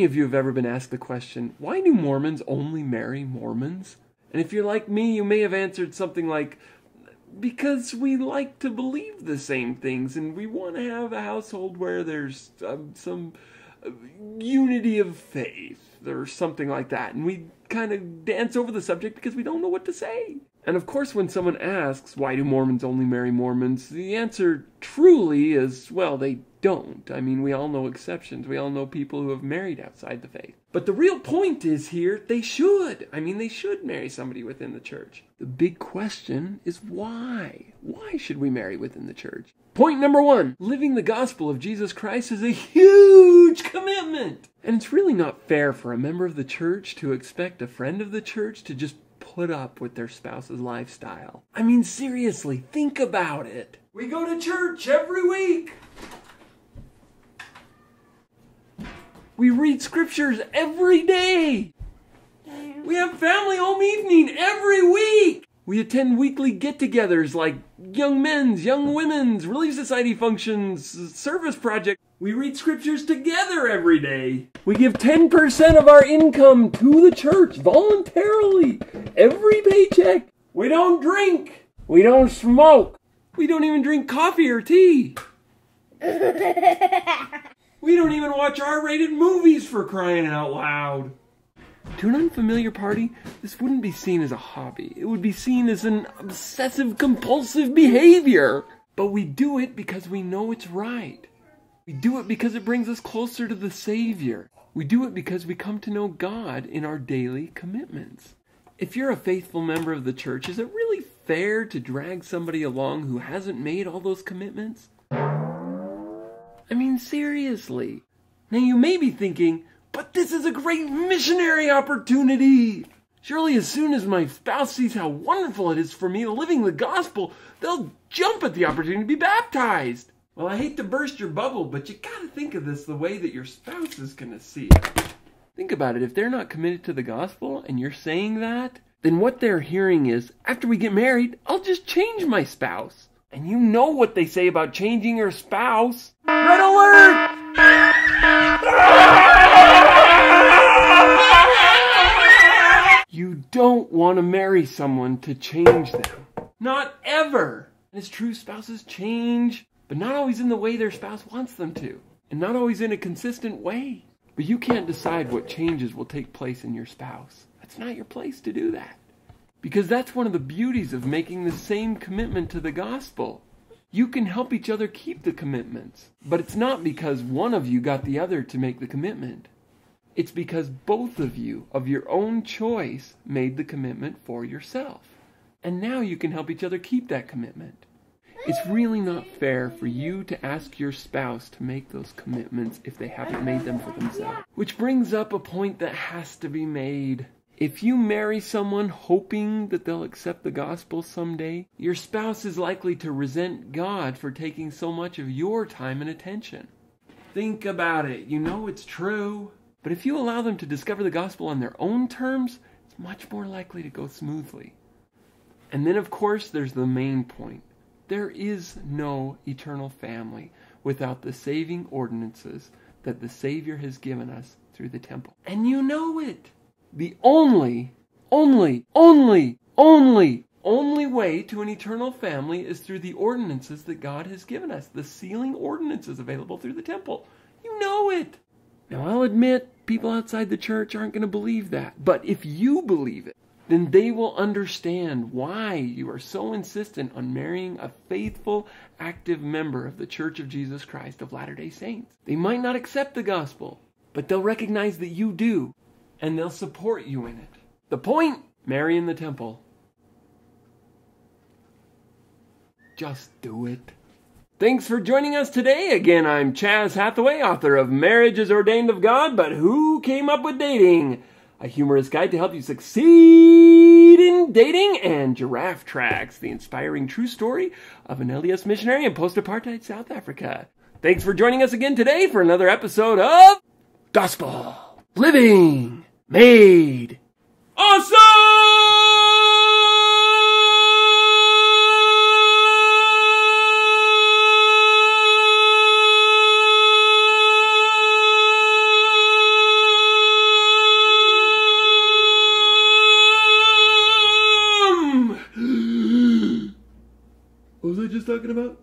many of you have ever been asked the question, why do Mormons only marry Mormons? And if you're like me, you may have answered something like, because we like to believe the same things and we want to have a household where there's some unity of faith or something like that. And we kind of dance over the subject because we don't know what to say. And of course, when someone asks, why do Mormons only marry Mormons? The answer truly is, well, they don't. I mean, we all know exceptions. We all know people who have married outside the faith. But the real point is here, they should. I mean, they should marry somebody within the church. The big question is why? Why should we marry within the church? Point number 1, living the gospel of Jesus Christ is a huge commitment. And it's really not fair for a member of the church to expect a friend of the church to just put up with their spouse's lifestyle. I mean, seriously, think about it. We go to church every week. We read scriptures every day. We have family home evening every week. We attend weekly get-togethers like young men's, young women's, Relief Society functions, service projects. We read scriptures together every day. We give 10% of our income to the church voluntarily every paycheck. We don't drink. We don't smoke. We don't even drink coffee or tea. We don't even watch R-rated movies, for crying out loud. To an unfamiliar party, this wouldn't be seen as a hobby. It would be seen as an obsessive-compulsive behavior. But we do it because we know it's right. We do it because it brings us closer to the Savior. We do it because we come to know God in our daily commitments. If you're a faithful member of the church, is it really fair to drag somebody along who hasn't made all those commitments? I mean, seriously. Now you may be thinking, but this is a great missionary opportunity. Surely as soon as my spouse sees how wonderful it is for me living the gospel, they'll jump at the opportunity to be baptized. Well, I hate to burst your bubble, but you gotta think of this the way that your spouse is gonna see it. Think about it. If they're not committed to the gospel and you're saying that, then what they're hearing is, after we get married, I'll just change my spouse. And you know what they say about changing your spouse. Red alert! You don't want to marry someone to change them. Not ever. And it's true, spouses change, but not always in the way their spouse wants them to. And not always in a consistent way. But you can't decide what changes will take place in your spouse. That's not your place to do that. Because that's one of the beauties of making the same commitment to the gospel. You can help each other keep the commitments. But it's not because one of you got the other to make the commitment. It's because both of you, of your own choice, made the commitment for yourself. And now you can help each other keep that commitment. It's really not fair for you to ask your spouse to make those commitments if they haven't made them for themselves. Which brings up a point that has to be made. If you marry someone hoping that they'll accept the gospel someday, your spouse is likely to resent God for taking so much of your time and attention. Think about it. You know it's true. But if you allow them to discover the gospel on their own terms, it's much more likely to go smoothly. And then, of course, there's the main point. There is no eternal family without the saving ordinances that the Savior has given us through the temple. And you know it. The only way to an eternal family is through the ordinances that God has given us. The sealing ordinances available through the temple. You know it. Now, I'll admit, people outside the church aren't going to believe that. But if you believe it, then they will understand why you are so insistent on marrying a faithful, active member of the Church of Jesus Christ of Latter-day Saints. They might not accept the gospel, but they'll recognize that you do, and they'll support you in it. The point? Marry in the temple. Just do it. Thanks for joining us today. Again, I'm Chaz Hathaway, author of Marriage is Ordained of God, but Who Came Up with Dating? A humorous guide to help you succeed in dating, and Giraffe Tracks, the inspiring true story of an LDS missionary in post-apartheid South Africa. Thanks for joining us again today for another episode of Gospel Living Made Awesome! talking about?